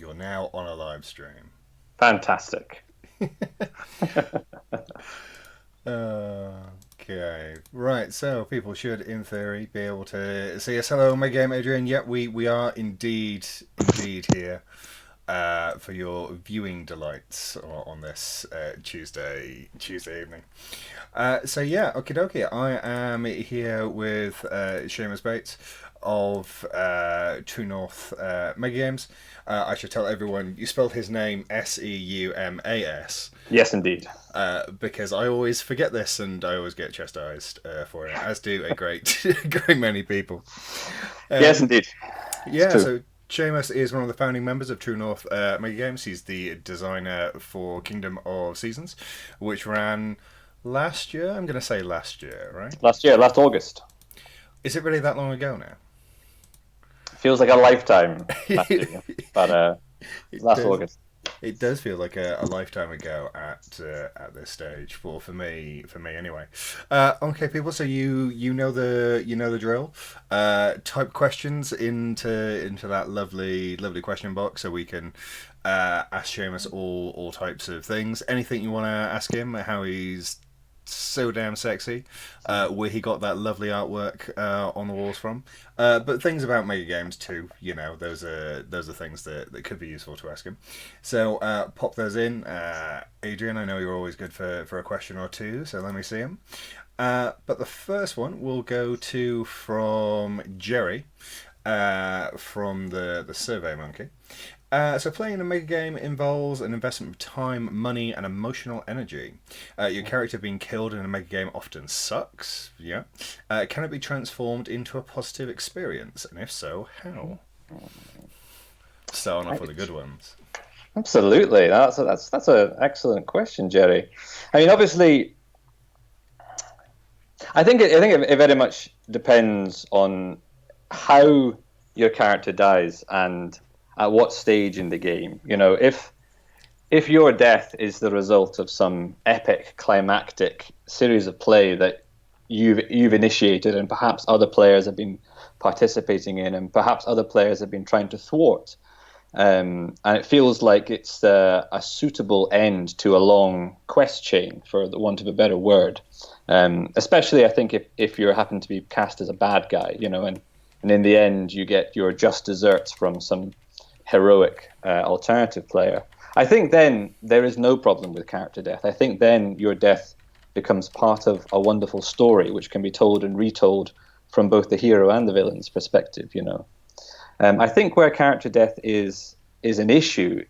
You're now on a live stream. Fantastic. Okay. Right, so people should, in theory, be able to see us. Hello, my game Adrian. Yep, we are indeed here for your viewing delights on this Tuesday evening. So yeah, okie dokie. I am here with Seamus Bates of True North Mega Games. I should tell everyone you spelled his name Seumas Yes, indeed. because I always forget this and I always get chastised for it, as do a great many people. Yes, Um, indeed. It's yeah, true. so Seamus is one of the founding members of True North Mega Games. He's the designer for Kingdom of Seasons, which ran last year. I'm going to say last year, right? Last year, last August. Is it really that long ago now? Feels like a lifetime, Matthew, it but last does. August. It does feel like a lifetime ago at this stage for me anyway. Okay, people. So you know the drill. Type questions into that lovely question box so we can ask Seamus all types of things. Anything you want to ask him? How he's so damn sexy, where he got that lovely artwork on the walls from. But things about Mega Games too, those are things that could be useful to ask him. So pop those in. Adrian, I know you're always good for a question or two, so let me see him. But the first one will go to from Jerry from the Survey Monkey. So playing a mega game involves an investment of time, money, and emotional energy. Your character being killed in a mega game often sucks. Yeah. Can it be transformed into a positive experience? And if so, how? Starting off with the good ones. Absolutely. That's an excellent question, Jerry. I mean, obviously, I think it very much depends on how your character dies and at what stage in the game. If your death is the result of some epic climactic series of play that you've initiated and perhaps other players have been participating in and perhaps other players have been trying to thwart, and it feels like it's a suitable end to a long quest chain, for the want of a better word. Especially, I think, if you happen to be cast as a bad guy, and in the end you get your just desserts from some heroic alternative player. I think then there is no problem with character death. I think then your death becomes part of a wonderful story, which can be told and retold from both the hero and the villain's perspective. I think where character death is an issue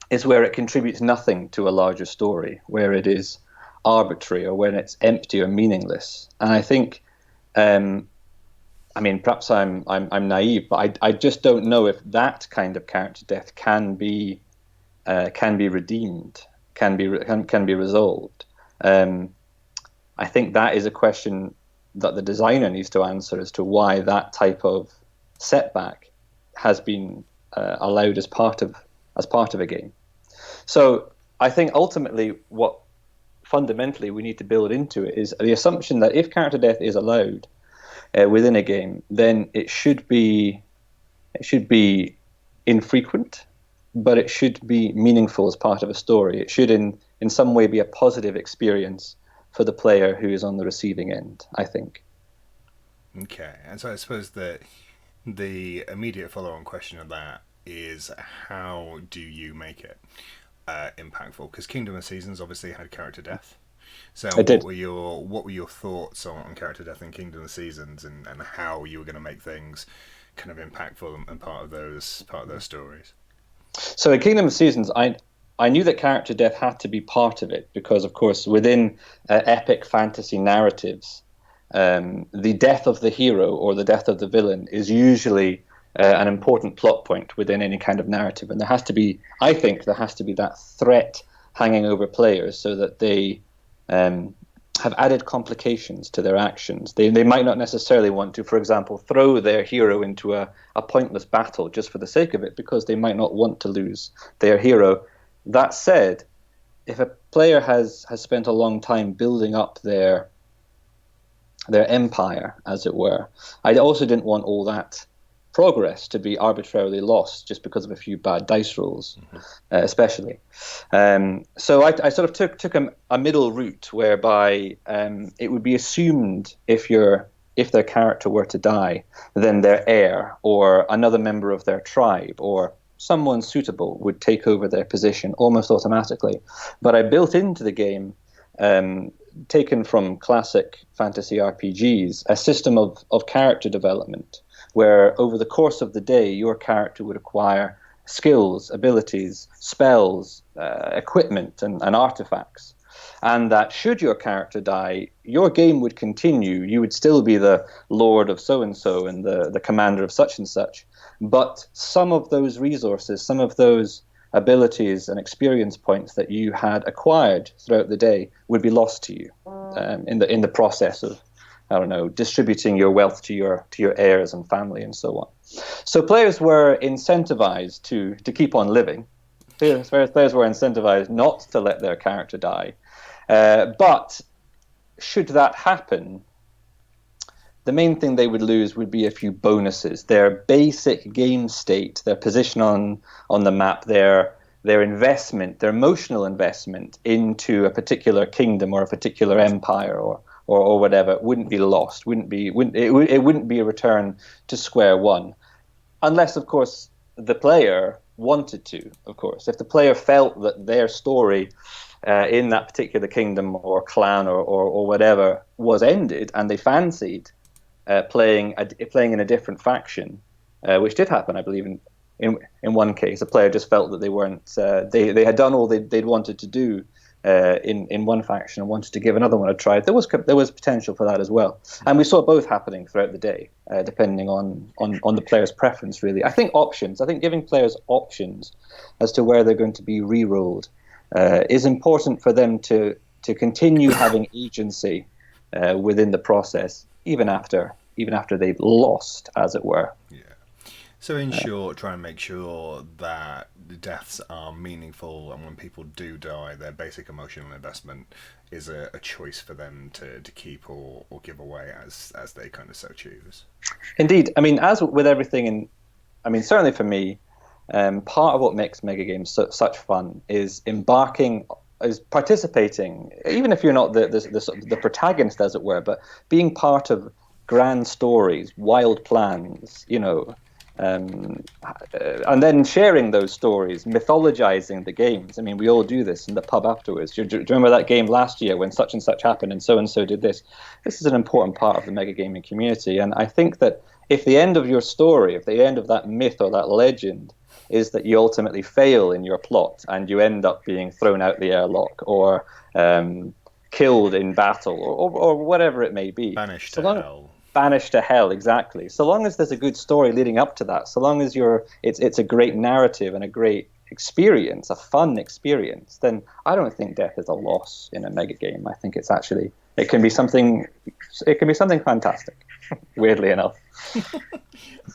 is where it contributes nothing to a larger story, where it is arbitrary or when it's empty or meaningless. And I think, I mean, perhaps I'm naive, but I just don't know if that kind of character death can be redeemed, can be resolved. I think that is a question that the designer needs to answer as to why that type of setback has been allowed as part of a game. So I think ultimately what fundamentally we need to build into it is the assumption that if character death is allowed within a game, then it should be infrequent, but it should be meaningful as part of a story. It should in some way be a positive experience for the player who is on the receiving end, I think. Okay, and so I suppose that the immediate follow-on question of that is how do you make it impactful? Because Kingdom of Seasons obviously had character death. So I what did. were your thoughts on character death in Kingdom of Seasons and how you were going to make things kind of impactful and part of those stories? So in Kingdom of Seasons, I knew that character death had to be part of it because, of course, within epic fantasy narratives, the death of the hero or the death of the villain is usually an important plot point within any kind of narrative, and I think, there has to be that threat hanging over players so that they um, have added complications to their actions. They might not necessarily want to, for example, throw their hero into a pointless battle just for the sake of it, because they might not want to lose their hero. That said, if a player has spent a long time building up their empire, as it were, I also didn't want all that progress to be arbitrarily lost just because of a few bad dice rolls, especially. So I sort of took a middle route whereby it would be assumed if their character were to die, then their heir or another member of their tribe or someone suitable would take over their position almost automatically. But I built into the game, taken from classic fantasy RPGs, a system of character development where over the course of the day your character would acquire skills, abilities, spells, equipment and artifacts. And that should your character die, your game would continue. You would still be the lord of so-and-so and the commander of such and such. But some of those resources, some of those abilities and experience points that you had acquired throughout the day would be lost to you in the process of, I don't know, distributing your wealth to your heirs and family and so on. So players were incentivized to keep on living. Players were incentivized not to let their character die. But should that happen, the main thing they would lose would be a few bonuses. Their basic game state, their position on the map, their investment, their emotional investment into a particular kingdom or a particular empire or whatever wouldn't be lost. It wouldn't be a return to square one, unless of course the player wanted to. Of course, if the player felt that their story in that particular kingdom or clan or whatever was ended, and they fancied playing in a different faction, which did happen, I believe, in one case. A player just felt that they weren't they had done all they'd wanted to do in one faction and wanted to give another one a try. There was potential for that as well, and we saw both happening throughout the day, depending on the player's preference. Really, I think giving players options as to where they're going to be re-rolled is important for them to continue having agency within the process, even after they've lost, as it were. Yeah. So in short, try and make sure that the deaths are meaningful, and when people do die, their basic emotional investment is a choice for them to keep or give away as they kind of so choose. Indeed. I mean, as with everything, certainly for me, part of what makes mega games such fun is participating, even if you're not the protagonist, as it were, but being part of grand stories, wild plans, and then sharing those stories, mythologizing the games. I mean, we all do this in the pub afterwards. Do you remember that game last year when such and such happened and so did this? This is an important part of the mega gaming community, and I think that if the end of your story, if the end of that myth or that legend is that you ultimately fail in your plot and you end up being thrown out the airlock or killed in battle or whatever it may be. Banished to hell. Banished to hell, exactly. So long as there's a good story leading up to that, so long as it's a great narrative and a great experience, a fun experience, then I don't think death is a loss in a mega game. I think it can be something fantastic, weirdly enough.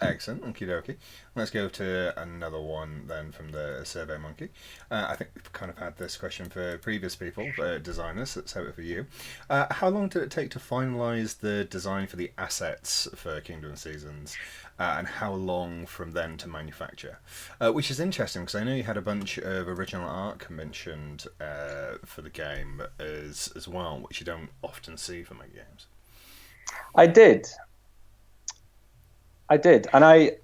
Excellent, okie dokie. Let's go to another one then from the Survey Monkey. I think we've kind of had this question for previous people, designers. Let's have it for you. How long did it take to finalise the design for the assets for Kingdom and Seasons, and how long from then to manufacture? Which is interesting because I know you had a bunch of original art commissioned for the game as well, which you don't often see for mega games. I did, and I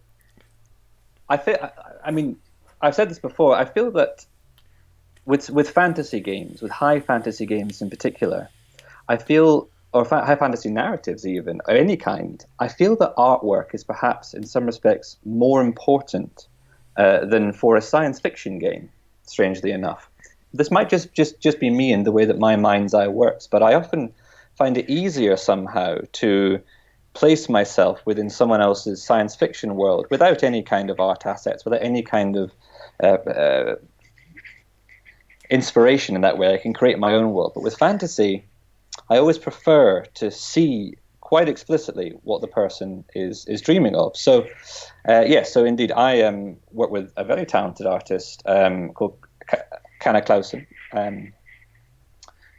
feel. I mean, I've said this before. I feel that with fantasy games, with high fantasy games in particular, high fantasy narratives even of any kind, I feel that artwork is perhaps in some respects more important than for a science fiction game. Strangely enough, this might just be me and the way that my mind's eye works, but I often find it easier somehow to place myself within someone else's science fiction world without any kind of art assets, without any kind of inspiration in that way. I can create my own world. But with fantasy, I always prefer to see quite explicitly what the person is dreaming of. So, so indeed, I work with a very talented artist called Kana Clausen,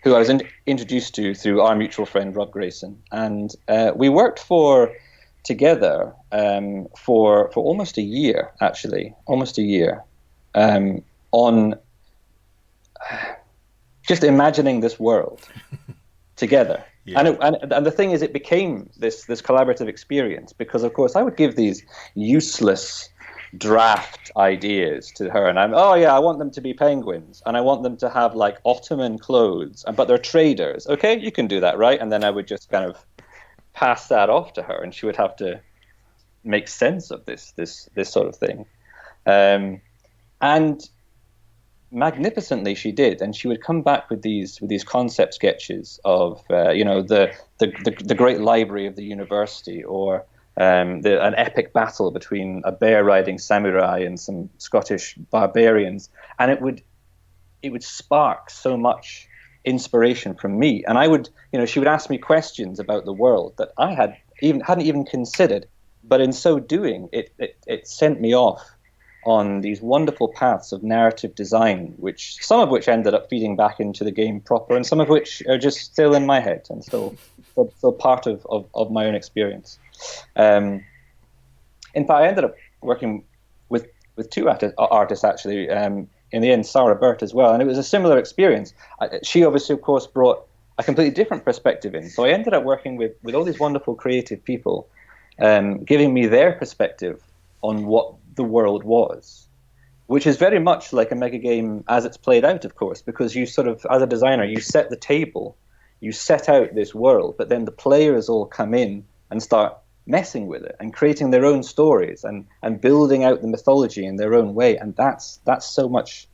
who I was introduced to through our mutual friend Rob Grayson, and we worked for together for almost a year, actually, almost a year, on just imagining this world together. Yeah. And the thing is, it became this collaborative experience because, of course, I would give these useless draft ideas to her, and oh yeah, I want them to be penguins, and I want them to have like Ottoman clothes, but they're traders. Okay, you can do that, right? And then I would just kind of pass that off to her, and she would have to make sense of this sort of thing. And magnificently she did, and she would come back with these concept sketches of the great library of the university, or an epic battle between a bear riding samurai and some Scottish barbarians, and it would spark so much inspiration from me. And I would, she would ask me questions about the world that I hadn't even considered, but in so doing, it sent me off on these wonderful paths of narrative design, some of which ended up feeding back into the game proper, and some of which are just still in my head and still part of my own experience. In fact, I ended up working with two artists actually. In the end, Sarah Burt as well, and it was a similar experience. She obviously, of course, brought a completely different perspective in. So I ended up working with all these wonderful creative people, giving me their perspective on what the world was, which is very much like a mega game as it's played out, of course, because you sort of, as a designer, you set the table, you set out this world, but then the players all come in and start messing with it and creating their own stories and building out the mythology in their own way. And that's so much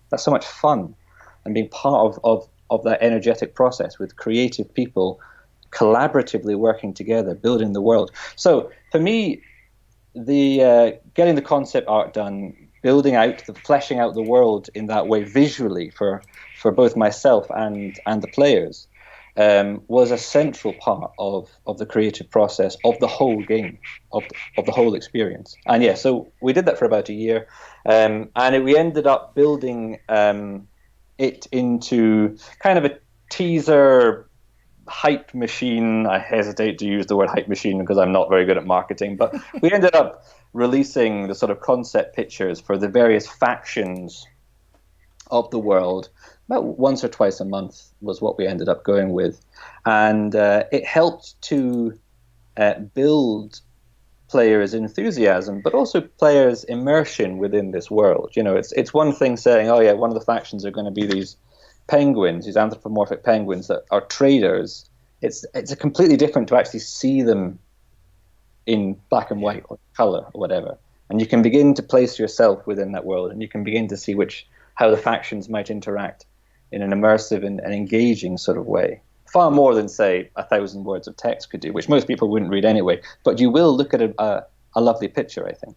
fun, and being part of that energetic process with creative people collaboratively working together, building the world. So for me, the getting the concept art done, fleshing out the world in that way visually for both myself and the players, was a central part of the creative process of the whole game, of the whole experience. And yeah, so we did that for about a year, and we ended up building it into kind of a teaser hype machine. I hesitate to use the word hype machine because I'm not very good at marketing, but we ended up releasing the sort of concept pictures for the various factions of the world about once or twice a month was what we ended up going with. And it helped to build players' enthusiasm, but also players' immersion within this world. It's one thing saying, oh yeah, one of the factions are going to be these penguins, these anthropomorphic penguins that are traders. It's a completely different to actually see them in black and white or color or whatever. And you can begin to place yourself within that world, and you can begin to see how the factions might interact in an immersive and engaging sort of way. Far more than, say, 1,000 words of text could do, which most people wouldn't read anyway. But you will look at a lovely picture, I think.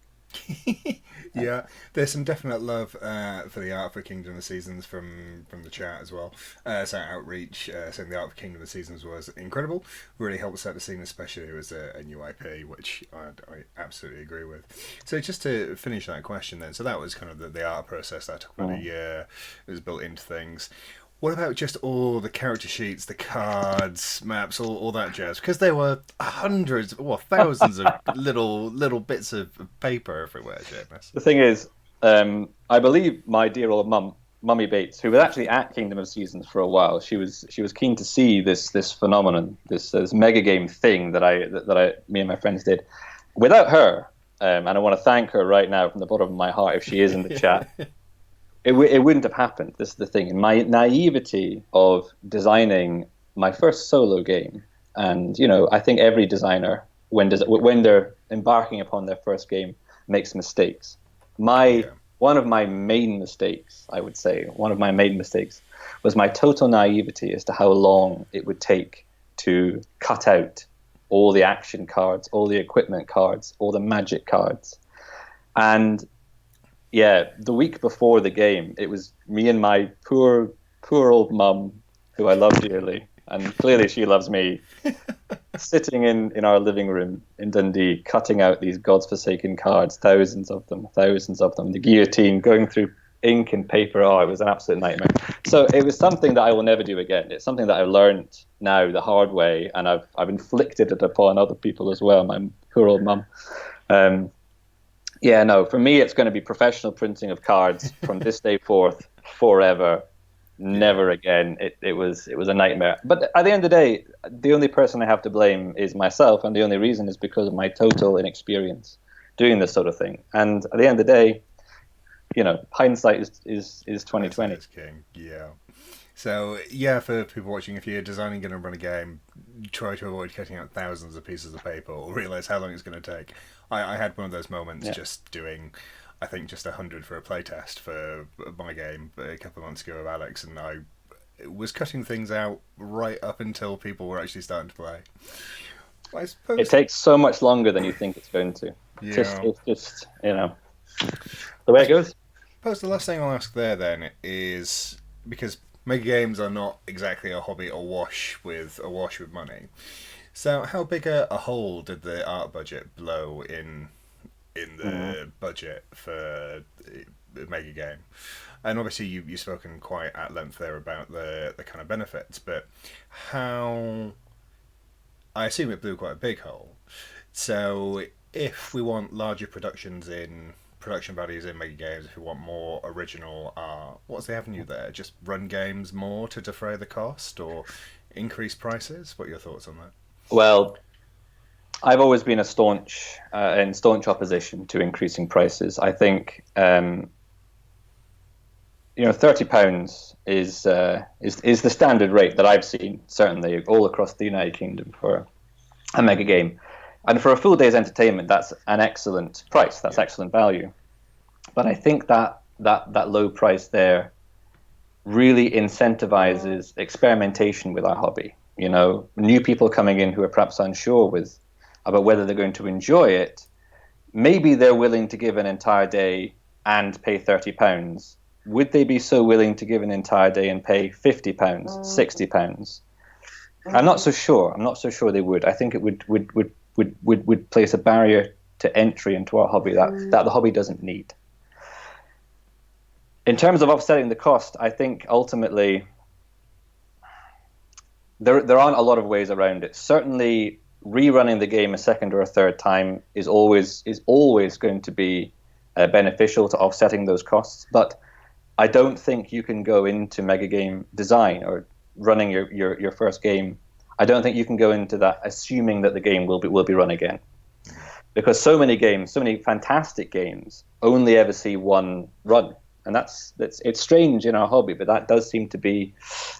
Yeah, there's some definite love for the art for Kingdom of Seasons from the chat as well. So Outreach saying the art for Kingdom of Seasons was incredible. Really helped set the scene, especially as a new IP, which I absolutely agree with. So just to finish that question then, so that was kind of the art process that took about a year. It was built into things. What about just all the character sheets, the cards, maps, all that jazz? Because there were hundreds, thousands of little bits of paper everywhere, Seamus. The thing is, I believe my dear old Mummy Bates, who was actually at Kingdom of Seasons for a while, she was keen to see this phenomenon, this mega game thing that me and my friends did. Without her, and I want to thank her right now from the bottom of my heart if she is in the chat. It wouldn't have happened. This is the thing. In my naivety of designing my first solo game, and I think every designer, when they're embarking upon their first game, makes mistakes. One of my main mistakes, I would say, was my total naivety as to how long it would take to cut out all the action cards, all the equipment cards, all the magic cards, and yeah, the week before the game, it was me and my poor old mum, who I love dearly, and clearly she loves me, sitting in our living room in Dundee, cutting out these god's-forsaken cards, thousands of them, the guillotine, going through ink and paper. Oh, it was an absolute nightmare. So it was something that I will never do again. It's something that I learned now the hard way, and I've inflicted it upon other people as well. My poor old mum. Yeah, no. For me, it's going to be professional printing of cards from this day forth, forever. Never again. It was a nightmare. But at the end of the day, the only person I have to blame is myself, and the only reason is because of my total inexperience doing this sort of thing. And at the end of the day, hindsight is 2020. Hindsight is king. Yeah. So yeah, for people watching, if you're designing going to run a game, try to avoid cutting out thousands of pieces of paper, or realize how long it's going to take. I had one of those moments just doing, I think, just 100 for a playtest for my game a couple of months ago with Alex, and I was cutting things out right up until people were actually starting to play. I suppose it takes so much longer than you think it's going to. Yeah. It's just the way it goes. I suppose the last thing I'll ask there then is, because mega games are not exactly a hobby awash with money. So how big a hole did the art budget blow in the budget for a mega game? And obviously you've spoken quite at length there about the kind of benefits, but how... I assume it blew quite a big hole. So if we want larger production values in mega games, if we want more original art, what's the avenue there? Just run games more to defray the cost, or increase prices? What are your thoughts on that? Well, I've always been a staunch opposition to increasing prices. I think £30 is the standard rate that I've seen, certainly all across the United Kingdom, for a mega game. And for a full day's entertainment, that's an excellent price. That's excellent value. But I think that low price there really incentivizes experimentation with our hobby. New people coming in who are perhaps unsure about whether they're going to enjoy it. Maybe they're willing to give an entire day and pay £30. Would they be so willing to give an entire day and pay £50, £60? I'm not so sure. I'm not so sure they would. I think it would place a barrier to entry into our hobby that the hobby doesn't need. In terms of offsetting the cost, I think ultimately there aren't a lot of ways around it. Certainly, rerunning the game a second or a third time is always going to be beneficial to offsetting those costs. But I don't think you can go into mega game design or running your first game. I don't think you can go into that assuming that the game will be run again, because so many fantastic games only ever see one run. And it's strange in our hobby, but that does seem to be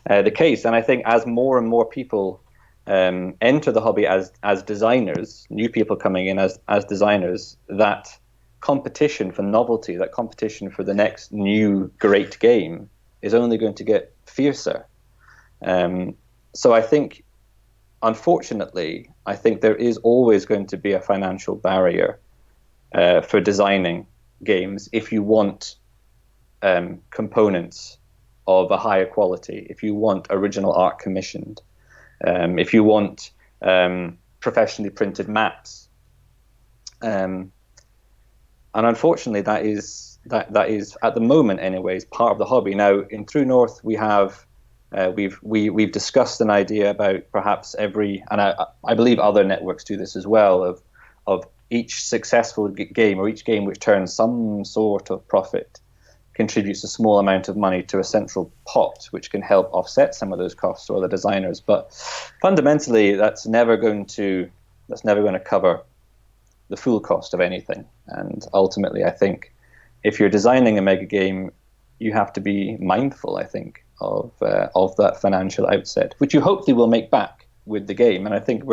the case. And I think as more and more people enter the hobby as designers, new people coming in as designers, that competition for novelty, that competition for the next new great game is only going to get fiercer. So I think, unfortunately, there is always going to be a financial barrier for designing games if you want components of a higher quality, if you want original art commissioned, if you want professionally printed maps, and unfortunately that is at the moment anyways part of the hobby. Now in True North we have we've discussed an idea about perhaps and I believe other networks do this as well, of each successful game, or each game which turns some sort of profit, contributes a small amount of money to a central pot, which can help offset some of those costs for the designers. But fundamentally, that's never going to cover the full cost of anything. And ultimately, I think if you're designing a mega game, you have to be mindful, I think, of that financial outset, which you hopefully will make back with the game. And I think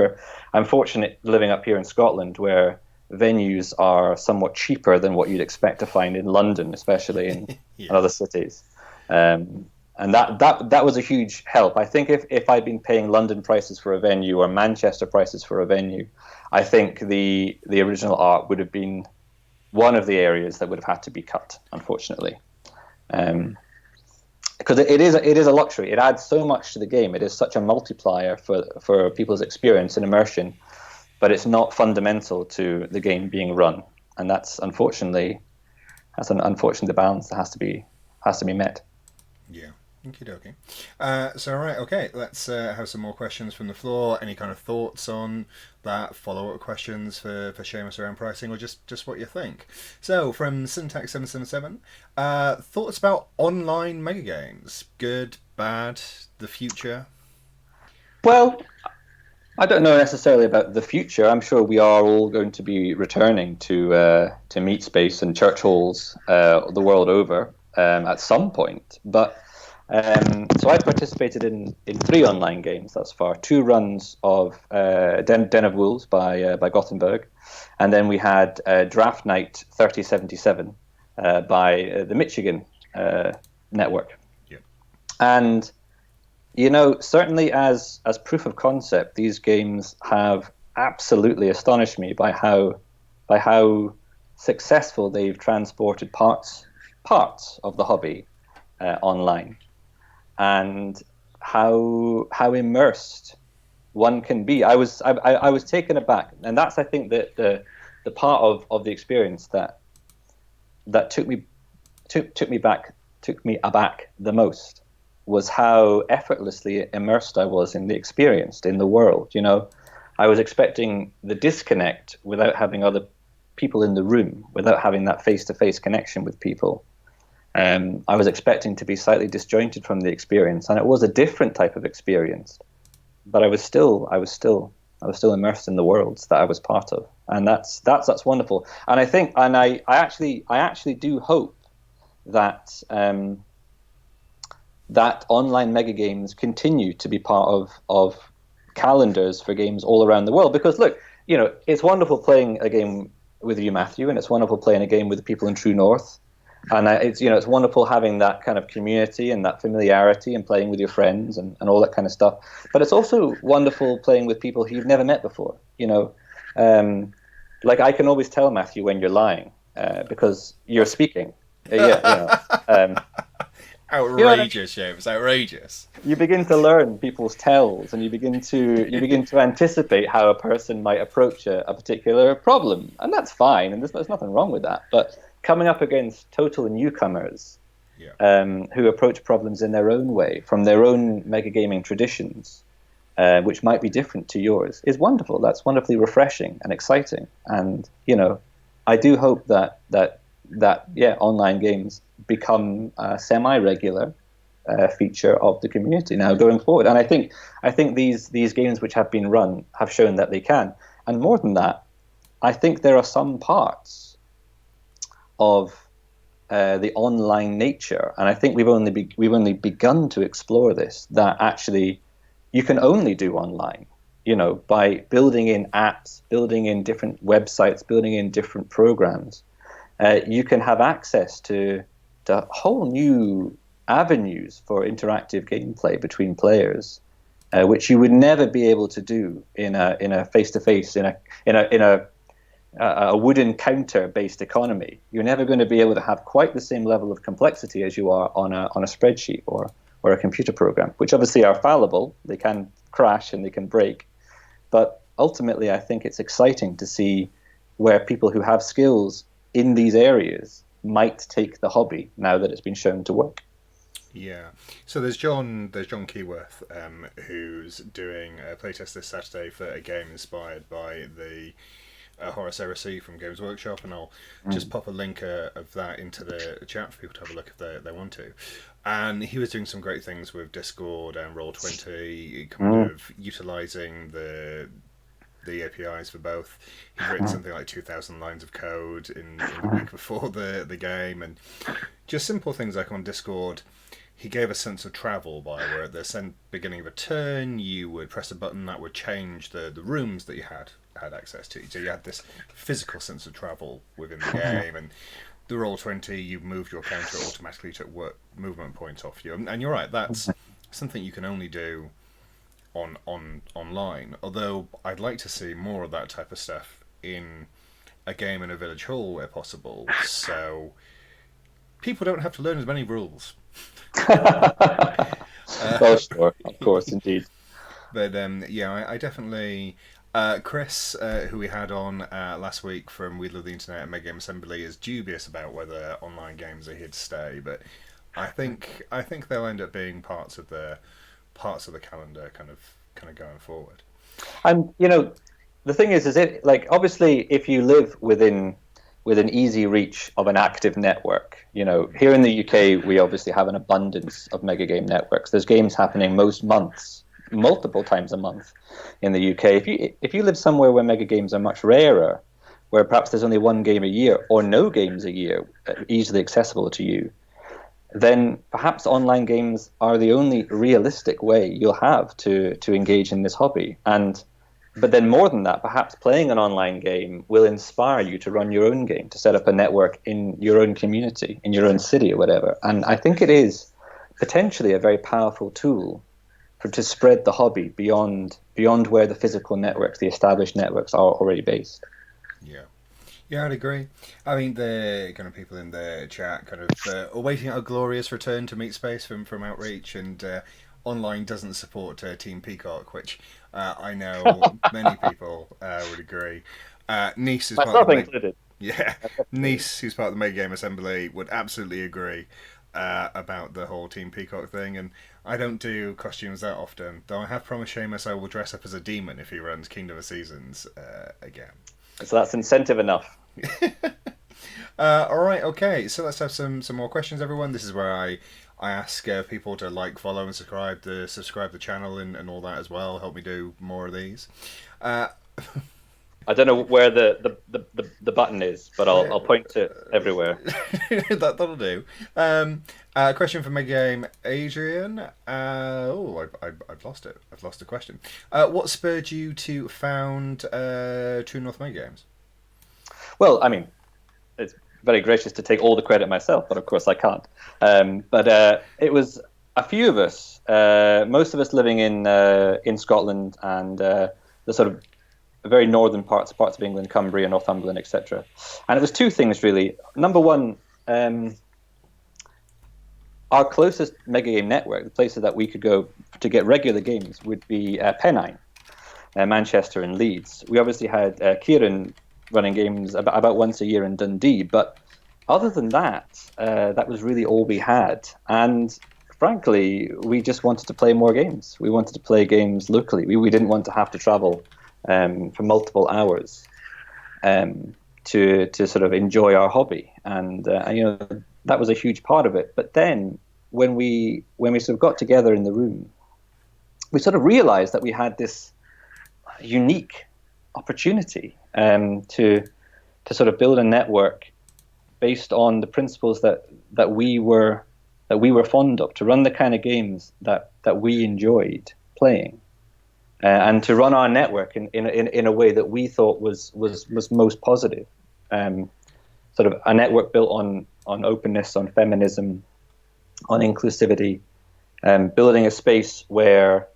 I'm fortunate living up here in Scotland, where venues are somewhat cheaper than what you'd expect to find in London, especially in Yes. other cities. And that was a huge help. I think if I'd been paying London prices for a venue or Manchester prices for a venue, I think the original art would have been one of the areas that would have had to be cut, unfortunately. Because it is a luxury. It adds so much to the game. It is such a multiplier for people's experience and immersion, but it's not fundamental to the game being run. And that's unfortunately an unfortunate balance that has to be met. Yeah. Okie dokie. So, all right, okay, let's have some more questions from the floor. Any kind of thoughts on that? Follow up questions for Seamus around pricing, or just what you think? So, from Syntax777, thoughts about online mega games? Good, bad, the future? Well, I don't know necessarily about the future. I'm sure we are all going to be returning to meat space and church halls the world over at some point. But so I participated in three online games thus far. Two runs of Den of Wolves by Gothenburg, and then we had Draft Night 3077 by the Michigan network. Yep. And certainly as proof of concept, these games have absolutely astonished me by how successful they've transported parts of the hobby online, and how immersed one can be. I was taken aback, and that's, I think, the part of the experience that took me aback the most, was how effortlessly immersed I was in the experience, in the world. I was expecting the disconnect without having other people in the room, without having that face-to-face connection with people. I was expecting to be slightly disjointed from the experience, and it was a different type of experience. But I was still immersed in the worlds that I was part of, and that's wonderful. And I actually do hope that that online mega games continue to be part of calendars for games all around the world. Because look, it's wonderful playing a game with you, Matthew, and it's wonderful playing a game with the people in True North, and it's wonderful having that kind of community and that familiarity and playing with your friends and all that kind of stuff. But it's also wonderful playing with people who you've never met before. Like, I can always tell, Matthew, when you're lying because you're speaking. Outrageous, James. Outrageous. You begin to learn people's tells, and you begin to anticipate how a person might approach a particular problem, and that's fine, and there's nothing wrong with that. But coming up against total newcomers, who approach problems in their own way, from their own metagaming traditions, which might be different to yours, is wonderful. That's wonderfully refreshing and exciting, and I do hope that online games become a semi-regular feature of the community now going forward. And I think these games which have been run have shown that they can. And more than that, I think there are some parts of the online nature, and I think we've only begun to explore this, that actually you can only do online. By building in apps, building in different websites, building in different programs. You can have access to whole new avenues for interactive gameplay between players, which you would never be able to do in a face-to-face, in a wooden counter-based economy. You're never going to be able to have quite the same level of complexity as you are on a spreadsheet or a computer program, which obviously are fallible. They can crash and they can break, but ultimately, I think it's exciting to see where people who have skills in these areas might take the hobby now that it's been shown to work. Yeah. So there's John Keyworth, who's doing a playtest this Saturday for a game inspired by the Horus Heresy from Games Workshop, and I'll just pop a link of that into the chat for people to have a look if they want to. And he was doing some great things with Discord and Roll20, kind of utilising the APIs for both. He's written something like 2,000 lines of code in the week before the game, and just simple things like on Discord. He gave a sense of travel by where at the beginning of a turn you would press a button that would change the rooms that you had access to. So you had this physical sense of travel within the game, and the Roll20, you moved your character, automatically took movement points off you. And you're right, that's something you can only do online. Although I'd like to see more of that type of stuff in a game in a village hall where possible, so people don't have to learn as many rules. Oh, sure, of course, indeed. But I definitely. Chris, who we had on last week from We Love the Internet and Mega Game Assembly, is dubious about whether online games are here to stay, but I think they'll end up being parts of the calendar, kind of going forward. And the thing is it like obviously if you live within easy reach of an active network, here in the UK we obviously have an abundance of mega game networks. There's games happening most months, multiple times a month in the UK. If you live somewhere where mega games are much rarer, where perhaps there's only one game a year or no games a year easily accessible to you, then perhaps online games are the only realistic way you'll have to engage in this hobby. But then more than that, perhaps playing an online game will inspire you to run your own game, to set up a network in your own community, in your own city or whatever. And I think it is potentially a very powerful tool to spread the hobby beyond where the physical networks, the established networks, are already based. Yeah. Yeah, I'd agree. I mean, the kind of people in the chat kind of awaiting a glorious return to Meat Space from Outreach, and online doesn't support Team Peacock, which I know many people would agree. Nice is part Myself of the included. yeah, Nice, who's part of the Mega Game Assembly, would absolutely agree about the whole Team Peacock thing. And I don't do costumes that often, though I have promised Seamus I will dress up as a demon if he runs Kingdom of Seasons again. So that's incentive enough. All right, okay. So let's have some more questions, everyone. This is where I ask people to like, follow, and subscribe the channel and all that as well. Help me do more of these. I don't know where the button is, but I'll point to everywhere. That'll do. Question from Mega Game Adrian. I've lost it. I've lost the question. What spurred you to found True North Mega Games? Well, I mean, it's very gracious to take all the credit myself, but of course I can't. But it was a few of us, most of us living in Scotland and the sort of very northern parts of England, Cumbria, Northumberland, etc. And it was two things really. Number one, our closest mega game network, the places that we could go to get regular games, would be Pennine, Manchester, and Leeds. We obviously had Kieran running games about once a year in Dundee, but other than that, that was really all we had. And frankly, we just wanted to play more games. We wanted to play games locally. We didn't want to have to travel for multiple hours to sort of enjoy our hobby, and that was a huge part of it. But then when we sort of got together in the room, we sort of realized that we had this unique opportunity to sort of build a network based on the principles that we were fond of, to run the kind of games that we enjoyed playing. And to run our network in a way that we thought was most positive, sort of a network built on openness, on feminism, on inclusivity, building a space where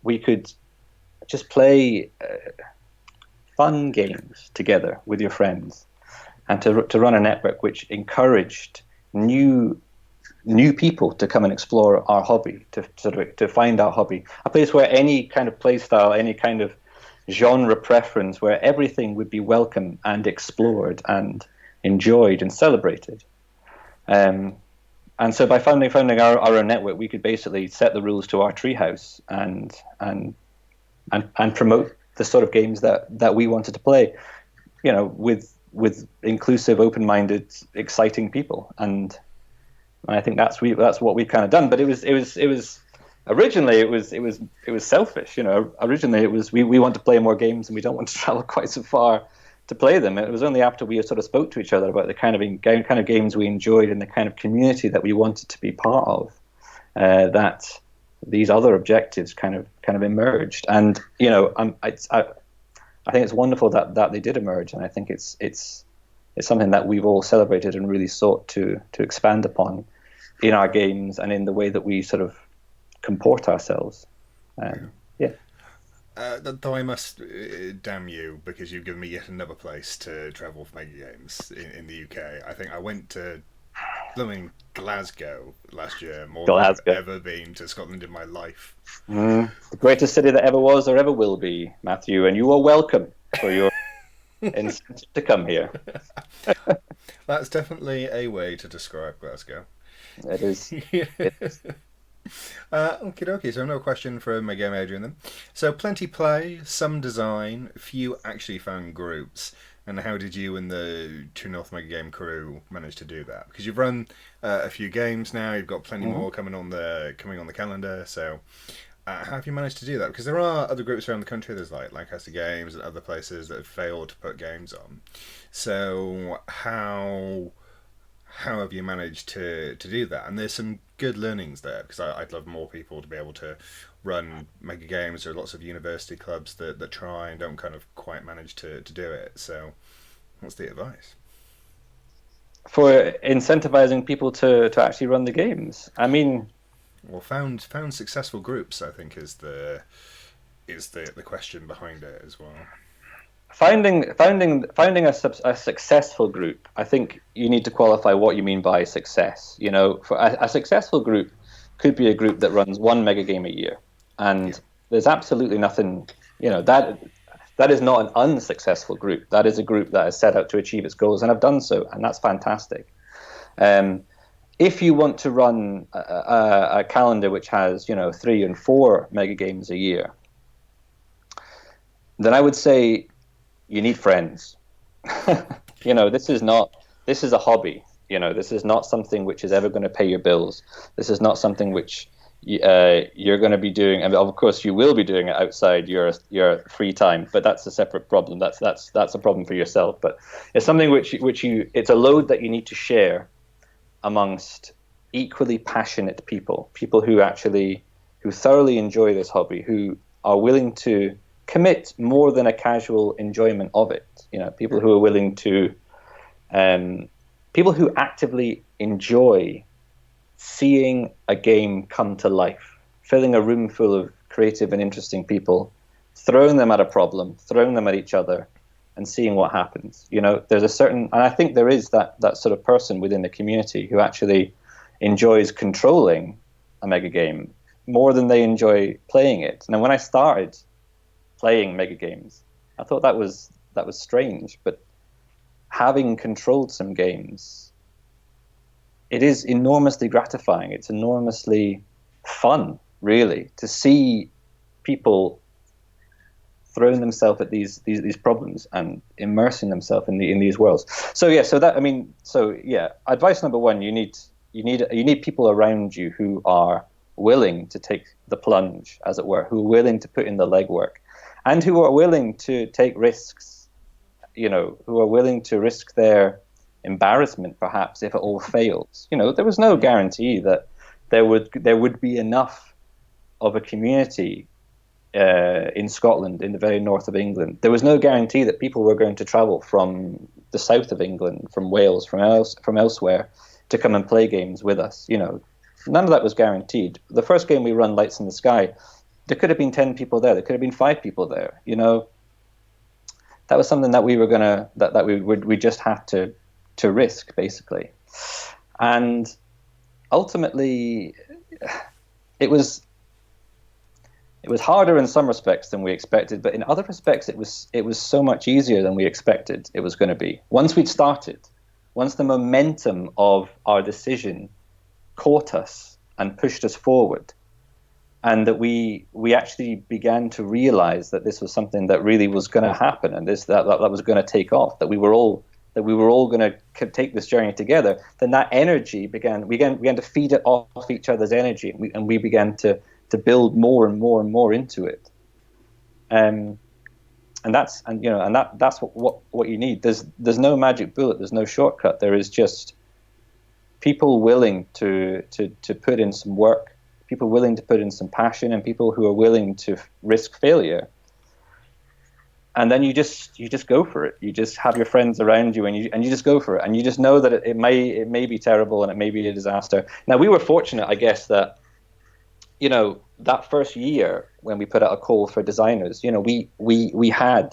we could just play fun games together with your friends, and to run a network which encouraged new people to come and explore our hobby, to find our hobby, a place where any kind of play style, any kind of genre preference, where everything would be welcome and explored and enjoyed and celebrated. And so by founding our own network, we could basically set the rules to our treehouse and promote the sort of games that we wanted to play, with inclusive, open-minded, exciting people. And I think that's what we've kind of done. But it was originally it was selfish. Originally it was we want to play more games and we don't want to travel quite so far to play them. It was only after we sort of spoke to each other about the kind of games we enjoyed and the kind of community that we wanted to be part of that these other objectives kind of emerged. And I think it's wonderful that they did emerge, and I think it's something that we've all celebrated and really sought to expand upon in our games and in the way that we sort of comport ourselves. Though I must damn you, because you've given me yet another place to travel for mega games in the UK. I think I went to blooming Glasgow last year, more than I've ever been to Scotland in my life. The greatest city that ever was or ever will be, Matthew, and you are welcome for your incentive to come here. That's definitely a way to describe Glasgow. It is. It is. Okie dokie, so no question from Game Adrian then. So plenty play, some design, few actually found groups. And how did you and the True North Mega Game crew manage to do that? Because you've run a few games now, you've got plenty Mhm. more coming on the calendar. So how have you managed to do that? Because there are other groups around the country. There's like Lancaster Games and other places that have failed to put games on. So how have you managed to do that? And there's some good learnings there because I'd love more people to be able to run mega games. There are lots of university clubs that try and don't kind of quite manage to do it. So, what's the advice? For incentivizing people to actually run the games. I mean, Well, found successful groups, I think, is the question behind it as well. finding a successful group. I think you need to qualify what you mean by success. You know, for a successful group could be a group that runs one mega game a year, Yeah, and there's absolutely nothing. You know that is not an unsuccessful group. That is a group that has set out to achieve its goals and have done so, and that's fantastic. Um, if you want to run a calendar which has 3 and 4 mega games a year, then I would say you need friends. This is a hobby. This is not something which is ever going to pay your bills. This is not something which you're going to be doing. And of course, you will be doing it outside your free time, but that's a separate problem. That's a problem for yourself. But it's something it's a load that you need to share amongst equally passionate people who thoroughly enjoy this hobby, who are willing to commit more than a casual enjoyment of it. People who are willing to, people who actively enjoy seeing a game come to life, filling a room full of creative and interesting people, throwing them at a problem, throwing them at each other, and seeing what happens. There's a certain, and I think there is that sort of person within the community who actually enjoys controlling a mega game more than they enjoy playing it. And when I started playing mega games, I thought that was strange. But having controlled some games, it is enormously gratifying. It's enormously fun, really, to see people throwing themselves at these problems and immersing themselves in these worlds. Advice number one: you need people around you who are willing to take the plunge, as it were, who are willing to put in the legwork, and who are willing to take risks. Who are willing to risk their embarrassment, perhaps, if it all fails. There was no guarantee that there would be enough of a community in Scotland, in the very north of England. There was no guarantee that people were going to travel from the south of England, from Wales, from elsewhere, to come and play games with us. None of that was guaranteed. The first game we run, Lights in the Sky, there could have been 10 people there. There could have been 5 people there. That was something that we were gonna that we just had to risk, basically. And ultimately, it was harder in some respects than we expected, but in other respects it was so much easier than we expected it was going to be. Once the momentum of our decision caught us and pushed us forward, and that we actually began to realize that this was something that really was going to happen, and that was going to take off, that we were all going to take this journey together, then that energy began to feed it off each other's energy, and we began to build more and more and more into it. And that's what you need. There's no magic bullet. There's no shortcut. There is just people willing to put in some work, people willing to put in some passion, and people who are willing to risk failure. And then you just go for it. You just have your friends around you, and you just go for it. And you just know that it may be terrible, and it may be a disaster. Now, we were fortunate, I guess, that that first year when we put out a call for designers, we had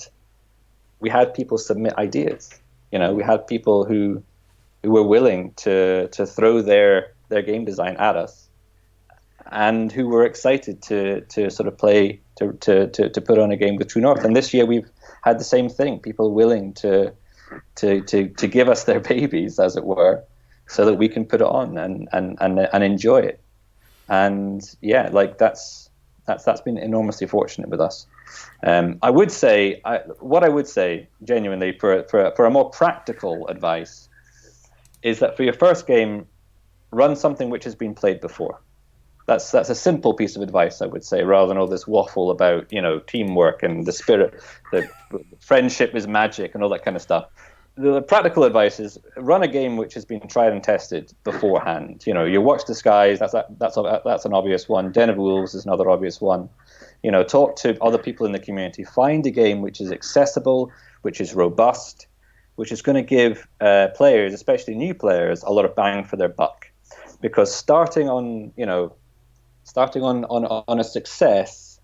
people submit ideas. We had people who were willing to throw their game design at us, and who were excited to sort of play to put on a game with True North. And this year we've had the same thing: people willing to to give us their babies, as it were, so that we can put it on and enjoy it. And yeah, like that's been enormously fortunate with us. I would say genuinely for a more practical advice is that for your first game, run something which has been played before. That's a simple piece of advice, I would say, rather than all this waffle about, teamwork and the spirit, the friendship is magic and all that kind of stuff. The practical advice is run a game which has been tried and tested beforehand. You Watch the Skies, that's an obvious one. Den of Wolves is another obvious one. Talk to other people in the community. Find a game which is accessible, which is robust, which is going to give players, especially new players, a lot of bang for their buck. Because starting on a success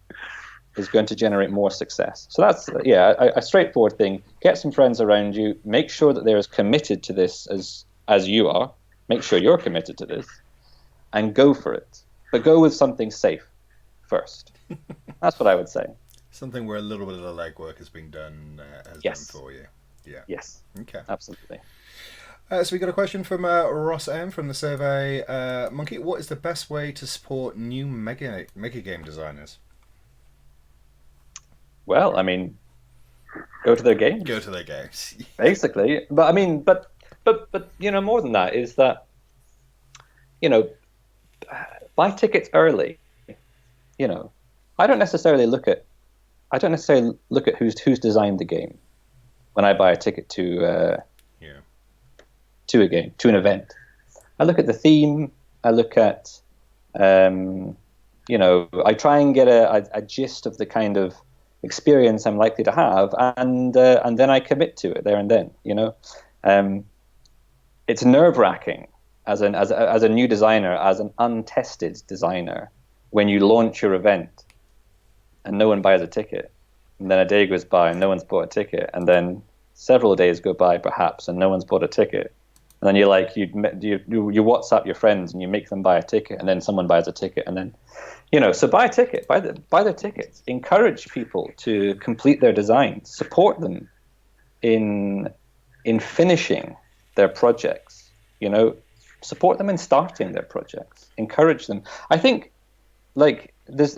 is going to generate more success. So that's a straightforward thing. Get some friends around you. Make sure that they're as committed to this as you are. Make sure you're committed to this, and go for it. But go with something safe first. That's what I would say. Something where a little bit of the legwork has been done, done for you. Yeah. Yes. Okay. Absolutely. So we got a question from Ross M from the Survey Monkey. What is the best way to support new mega game designers? Well, I mean, go to their games. Go to their games. Basically, but I mean, but more than that is that, buy tickets early. I don't necessarily look at who's designed the game when I buy a ticket to a game, to an event. I look at the theme. I look at, I try and get a gist of the kind of experience I'm likely to have, and then I commit to it there and then. It's nerve-wracking as a new designer, as an untested designer, when you launch your event and no one buys a ticket, and then a day goes by and no one's bought a ticket, and then several days go by perhaps and no one's bought a ticket. And then you're like, you WhatsApp your friends and you make them buy a ticket, and then someone buys a ticket, and then, so buy a ticket, buy their tickets. Encourage people to complete their designs. Support them in finishing their projects. Support them in starting their projects. Encourage them. I think, like this,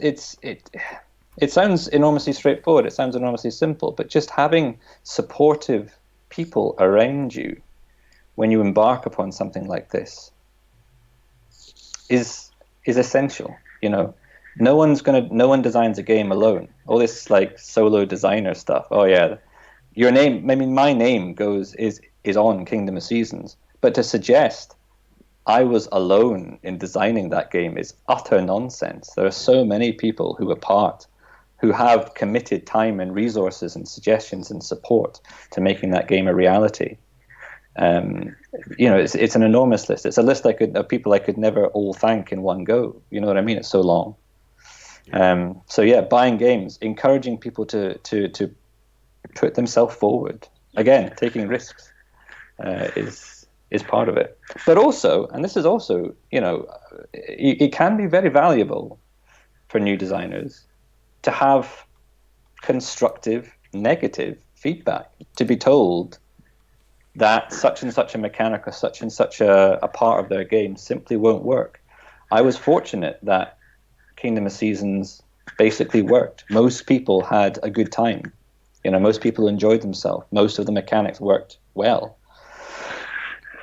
it sounds enormously straightforward. It sounds enormously simple, but just having supportive people around you when you embark upon something like this is essential. No one designs a game alone. All this like solo designer stuff. Oh yeah, your name. I mean, my name is on Kingdom of Seasons, but to suggest I was alone in designing that game is utter nonsense. There are so many people who have committed time and resources and suggestions and support to making that game a reality. It's an enormous list. It's a list of people I could never all thank in one go. You know what I mean? It's so long. Buying games, encouraging people to put themselves forward. Again, taking risks is part of it. But also, and this is also, it can be very valuable for new designers to have constructive, negative feedback, to be told that such and such a mechanic or such and such a part of their game simply won't work. I was fortunate that Kingdom of Seasons basically worked. Most people had a good time. Most people enjoyed themselves. Most of the mechanics worked well.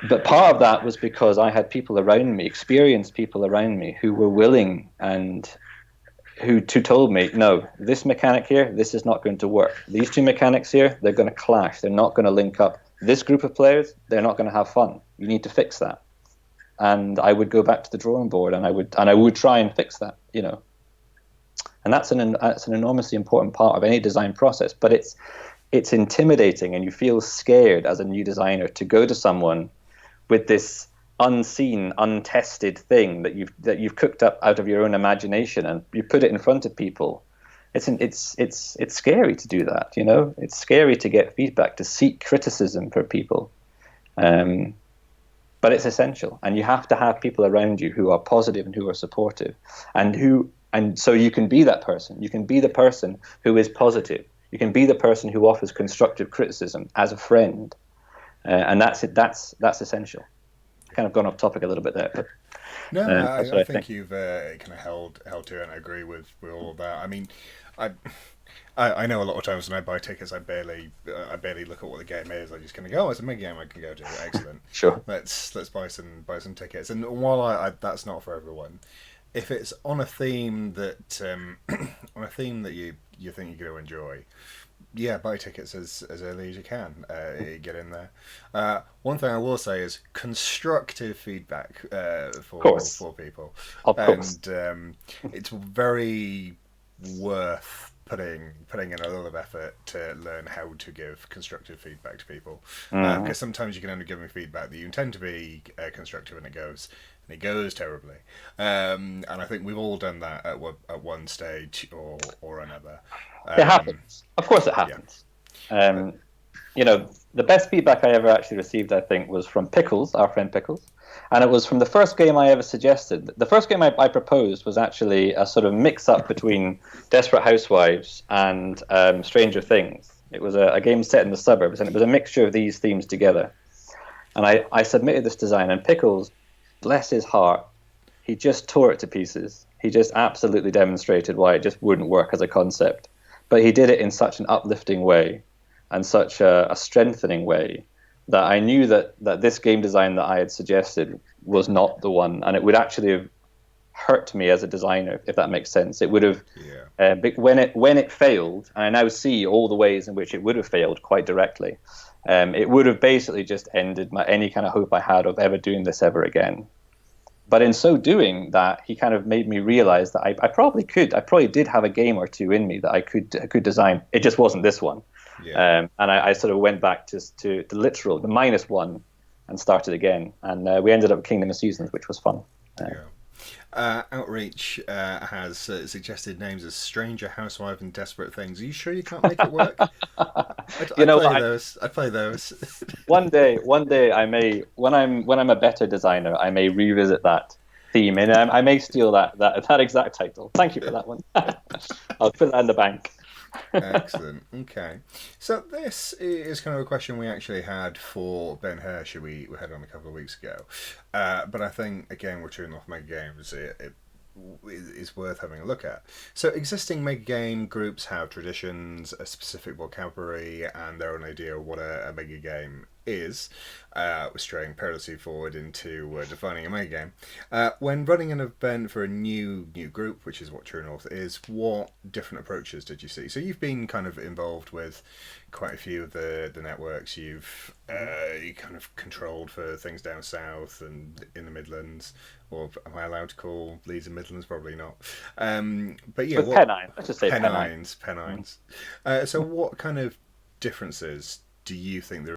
But part of that was because I had people around me, experienced people around me, who were willing and who told me, no, this mechanic here, this is not going to work. These two mechanics here, they're going to clash. They're not going to link up. This group of players, they're not going to have fun. You need to fix that. And I would go back to the drawing board, and I would try and fix that. And that's an enormously important part of any design process. But it's intimidating, and you feel scared as a new designer to go to someone with this unseen, untested thing that you've cooked up out of your own imagination, and you put it in front of people. It's scary to do that. It's scary to get feedback, to seek criticism for people. But it's essential, and you have to have people around you who are positive and who are supportive, and so you can be that person. You can be the person who is positive. You can be the person who offers constructive criticism as a friend, and that's it. That's essential. Kind of gone off topic a little bit there, but No, that's I what I think think. you've kind of held to it, and I agree with all of that. I mean, I I know a lot of times when I buy tickets, I barely look at what the game is. I just kind of go, oh, it's a mini game I can go to. Excellent. Sure. Let's buy some tickets. And while that's not for everyone, if it's on a theme that on a theme that you think you're going to enjoy, yeah, buy tickets as early as you can. Get in there. One thing I will say is constructive feedback Of course. for people, Of course. and it's very worth putting in a lot of effort to learn how to give constructive feedback to people. Mm. Because sometimes you can end up giving feedback that you intend to be constructive, and it goes terribly. And I think we've all done that at one stage or another. It Um, happens. Of course, it yeah. happens. Um, the best feedback I ever actually received, I think, was from Pickles, our friend Pickles, and it was from the first game I ever suggested. The first game I proposed was actually a sort of mix-up between Desperate Housewives and Stranger Things. It was a game set in the suburbs, and it was a mixture of these themes together. And I submitted this design, and Pickles, bless his heart, he just tore it to pieces. He just absolutely demonstrated why it just wouldn't work as a concept. But he did it in such an uplifting way and such a strengthening way that I knew that this game design that I had suggested was not the one, and it would actually have hurt me as a designer, if that makes sense. It would have, Yeah. when it failed, and I now see all the ways in which it would have failed quite directly. It would have basically just ended any kind of hope I had of ever doing this ever again. But in so doing, that he kind of made me realize that I probably could. I probably did have a game or two in me that I could design. It just wasn't this one. Yeah. And I sort of went back to the literal, the -1, and started again. And we ended up with Kingdom of Seasons, which was fun. Yeah. Outreach has suggested names as Stranger, Housewife, and Desperate Things. Are you sure you can't make it work? You I'd know play what? those. I'd play those. One day, I may, when I'm a better designer, I may revisit that theme, and I may steal that exact title. Thank you for that one. I'll put that in the bank. Excellent. Okay. So this is kind of a question we actually had for Ben Hirsch, who we had on a couple of weeks ago. But I think, again, we're turning off mega games. It is worth having a look at. So existing mega game groups have traditions, a specific vocabulary, and their own idea of what a mega game is, straying perilously forward into defining a mega game. When running an event for a new group, which is what True North is, what different approaches did you see? So you've been kind of involved with quite a few of the networks. You kind of controlled for things down south and in the Midlands, or am I allowed to call Leeds and Midlands? Probably not. But yeah, With what Pennine, let's just say Pennine. Pennines. So what kind of differences do you think there